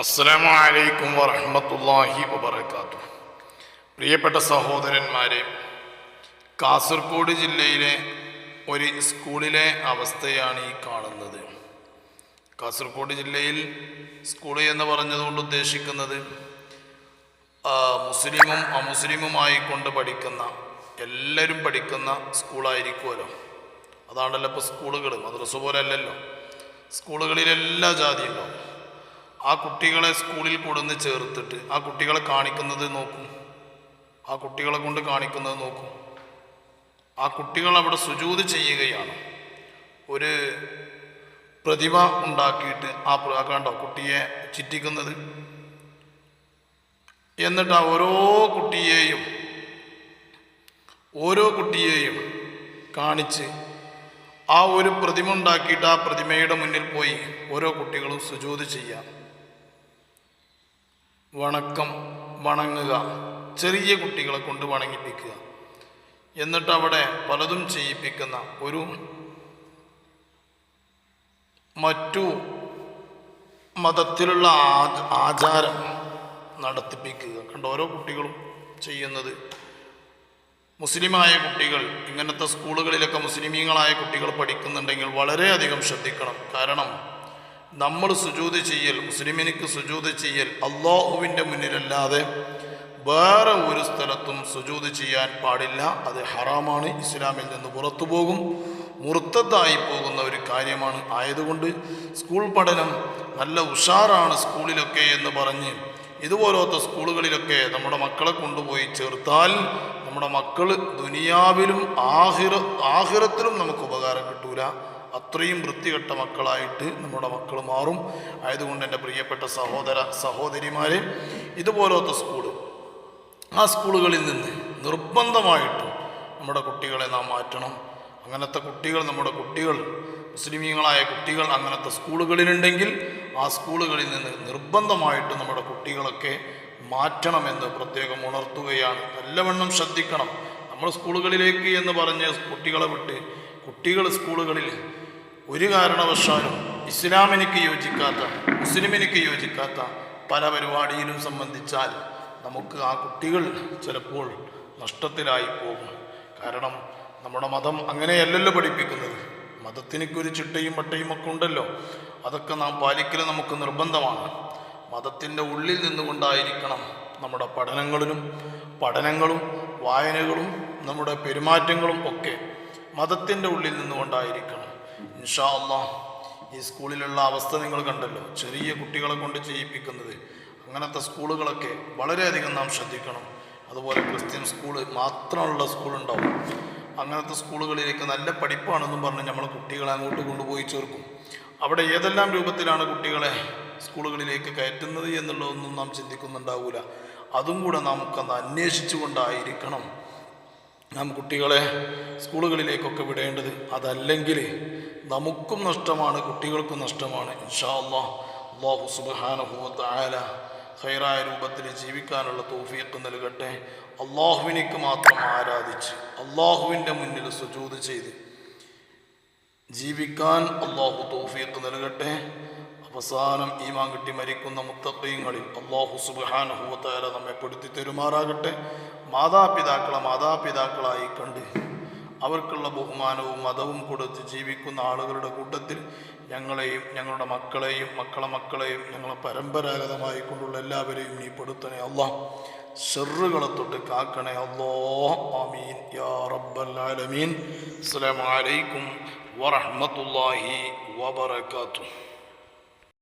അസ്സലാമു അലൈക്കും വറഹ്മത്തുള്ളാഹി വബറകാതുഹു. പ്രിയപ്പെട്ട സഹോദരന്മാരെ, കാസർഗോഡ് ജില്ലയിലെ ഒരു സ്കൂളിലെ അവസ്ഥയാണ് ഈ കാണുന്നത്. കാസർഗോഡ് ജില്ലയിൽ സ്കൂൾ എന്ന് പറഞ്ഞതുകൊണ്ട് ഉദ്ദേശിക്കുന്നത് മുസ്ലിമും അമുസ്ലിമുമായി കൊണ്ട് പഠിക്കുന്ന എല്ലാവരും പഠിക്കുന്ന സ്കൂളായിരിക്കുമല്ലോ. അതാണല്ലോ ഇപ്പോൾ സ്കൂളുകൾ, മദ്രസ പോലെ അല്ലല്ലോ. സ്കൂളുകളിലെല്ലാ ജാതിയുണ്ടോ. ആ കുട്ടികളെ സ്കൂളിൽ കൊടുന്ന് ചേർത്തിട്ട് ആ കുട്ടികളെ കാണിക്കുന്നത് നോക്കും, ആ കുട്ടികളെ കൊണ്ട് കാണിക്കുന്നത് നോക്കും. ആ കുട്ടികൾ അവിടെ സുജൂദ് ചെയ്യുകയാണ്. ഒരു പ്രതിമ ഉണ്ടാക്കിയിട്ട് കണ്ടോ കുട്ടിയെ ചിറ്റിക്കുന്നത്. എന്നിട്ട് ആ ഓരോ കുട്ടിയെയും കാണിച്ച് ആ ഒരു പ്രതിമ ഉണ്ടാക്കിയിട്ട് ആ പ്രതിമയുടെ മുന്നിൽ പോയി ഓരോ കുട്ടികളും സുജൂദ് ചെയ്യാം, വണങ്ങുക, ചെറിയ കുട്ടികളെ കൊണ്ട് വണങ്ങിപ്പിക്കുക. എന്നിട്ട് അവിടെ പലതും ചെയ്യിപ്പിക്കുന്ന ഒരു മറ്റു മതത്തിലുള്ള ആചാരം നടത്തിപ്പിക്കുക. കണ്ട ഓരോ കുട്ടികളും ചെയ്യുന്നത്. മുസ്ലിമായ കുട്ടികൾ ഇങ്ങനത്തെ സ്കൂളുകളിലൊക്കെ മുസ്ലിമീങ്ങളായ കുട്ടികൾ പഠിക്കുന്നുണ്ടെങ്കിൽ വളരെയധികം ശ്രദ്ധിക്കണം. കാരണം നമ്മൾ സുജൂദ് ചെയ്യൽ, മുസ്ലിമിനിക്ക് സുജൂദ് ചെയ്യൽ അല്ലാഹുവിൻ്റെ മുന്നിലല്ലാതെ വേറെ ഒരു സ്ഥലത്തും സുജൂദ് ചെയ്യാൻ പാടില്ല. അത് ഹറാമാണ്, ഇസ്ലാമിൽ നിന്ന് പുറത്തു പോകും, മുർത്തദ്ദായി പോകുന്ന ഒരു കാര്യമാണ്. ആയതുകൊണ്ട് സ്കൂൾ പഠനം നല്ല ഉഷാറാണ് സ്കൂളിലൊക്കെ എന്ന് പറഞ്ഞ് ഇതുപോലത്തെ സ്കൂളുകളിലൊക്കെ നമ്മുടെ മക്കളെ കൊണ്ടുപോയി ചേർത്താൽ നമ്മുടെ മക്കൾ ദുനിയാവിലും ആഖിറത്തിലും നമുക്ക് ഉപകാരം കിട്ടൂല. അത്രയും വൃത്തികെട്ട മക്കളായിട്ട് നമ്മുടെ മക്കൾ മാറും. ആയതുകൊണ്ട് എൻ്റെ പ്രിയപ്പെട്ട സഹോദരിമാരെ, ഇതുപോലത്തെ ആ സ്കൂളുകളിൽ നിന്ന് നിർബന്ധമായിട്ടും നമ്മുടെ കുട്ടികളെ നാം മാറ്റണം. അങ്ങനത്തെ കുട്ടികൾ, നമ്മുടെ കുട്ടികൾ, മുസ്ലിമീങ്ങളായ കുട്ടികൾ അങ്ങനത്തെ സ്കൂളുകളിലുണ്ടെങ്കിൽ ആ സ്കൂളുകളിൽ നിന്ന് നിർബന്ധമായിട്ട് നമ്മുടെ കുട്ടികളൊക്കെ മാറ്റണമെന്ന് പ്രത്യേകം ഉണർത്തുകയാണ്. നല്ലവണ്ണം ശ്രദ്ധിക്കണം. നമ്മൾ സ്കൂളുകളിലേക്ക് എന്ന് പറഞ്ഞ് കുട്ടികളെ വിട്ട് കുട്ടികൾ സ്കൂളുകളിൽ ഒരു കാരണവശാലും ഇസ്ലാമിനിക്ക് യോജിക്കാത്ത, മുസ്ലിമിനിക്ക് യോജിക്കാത്ത പല പരിപാടിയിലും സംബന്ധിച്ചാൽ നമുക്ക് ആ കുട്ടികൾ ചിലപ്പോൾ നഷ്ടത്തിലായി പോകും. കാരണം നമ്മുടെ മതം അങ്ങനെയല്ലല്ലോ പഠിപ്പിക്കുന്നത്. മതത്തിനൊരു ചിട്ടയും പട്ടയും ഒക്കെ ഉണ്ടല്ലോ. അതൊക്കെ നാം പാലിക്കൽ നമുക്ക് നിർബന്ധമാണ്. മതത്തിൻ്റെ ഉള്ളിൽ നിന്നുകൊണ്ടായിരിക്കണം നമ്മുടെ പഠനങ്ങളും വായനകളും നമ്മുടെ പെരുമാറ്റങ്ങളും ഒക്കെ മതത്തിൻ്റെ ഉള്ളിൽ നിന്നുകൊണ്ടായിരിക്കണം. ഇൻഷാ അല്ലാഹ് ഈ സ്കൂളിലുള്ള അവസ്ഥ നിങ്ങൾ കണ്ടല്ലോ, ചെറിയ കുട്ടികളെ കൊണ്ട് ചെയ്യിപ്പിക്കുന്നത്. അങ്ങനത്തെ സ്കൂളുകളൊക്കെ വളരെയധികം നാം ശ്രദ്ധിക്കണം. അതുപോലെ ക്രിസ്ത്യൻ സ്കൂള് മാത്രമുള്ള സ്കൂളുണ്ടാവും. അങ്ങനത്തെ സ്കൂളുകളിലേക്ക് നല്ല പഠിപ്പാണെന്നും പറഞ്ഞ് നമ്മളെ കുട്ടികളെ അങ്ങോട്ട് കൊണ്ടുപോയി ചേർക്കും. അവിടെ ഏതെല്ലാം രൂപത്തിലാണ് കുട്ടികളെ സ്കൂളുകളിലേക്ക് കയറ്റുന്നത് എന്നുള്ളതൊന്നും നാം ചിന്തിക്കുന്നുണ്ടാവില്ല. അതും കൂടെ നമുക്കന്ന് അന്വേഷിച്ചു കൊണ്ടായിരിക്കണം നാം കുട്ടികളെ സ്കൂളുകളിലേക്കൊക്കെ വിടേണ്ടത്. അതല്ലെങ്കിൽ നമുക്കും നഷ്ടമാണ്, കുട്ടികൾക്കും നഷ്ടമാണ്. ഇൻഷാ അല്ലാഹ് അല്ലാഹു സുബ്ഹാനഹു വ തആല ഖൈറായ രൂപത്തിൽ ജീവിക്കാനുള്ള തൗഫീഖ് നൽകട്ടെ. അല്ലാഹുവിനിക്ക് മാത്രം ആരാധിച്ച് അല്ലാഹുവിൻ്റെ മുന്നിൽ സുജൂദ് ചെയ്ത് ജീവിക്കാൻ അല്ലാഹു തൗഫീഖ് നൽകട്ടെ. അവസാനം ഈമാൻ കിട്ടി മരിക്കുന്ന മുത്തഖീങ്ങളിൽ അല്ലാഹു സുബ്ഹാനഹു വ തആല നമ്മെ പെടുത്തി തരുമാറാകട്ടെ. മാതാപിതാക്കളായി കണ്ട് അവർക്കുള്ള ബഹുമാനവും മതവും കൊടുത്ത് ജീവിക്കുന്ന ആളുകളുടെ കൂട്ടത്തിൽ ഞങ്ങളെയും ഞങ്ങളുടെ മക്കളെയും മക്കളെയും ഞങ്ങളെ പരമ്പരാഗതമായി കൊണ്ടുള്ള എല്ലാവരെയും നീ പെടുത്തണേ അല്ലാഹ്. ശർറുകളെ തൊട്ട് കാക്കണേ അല്ലാഹ്. ആമീൻ യാ റബ്ബൽ ആലമീൻ. അസ്സലാമു അലൈക്കും വറഹ്മത്തുള്ളാഹി വബറകാതുഹു.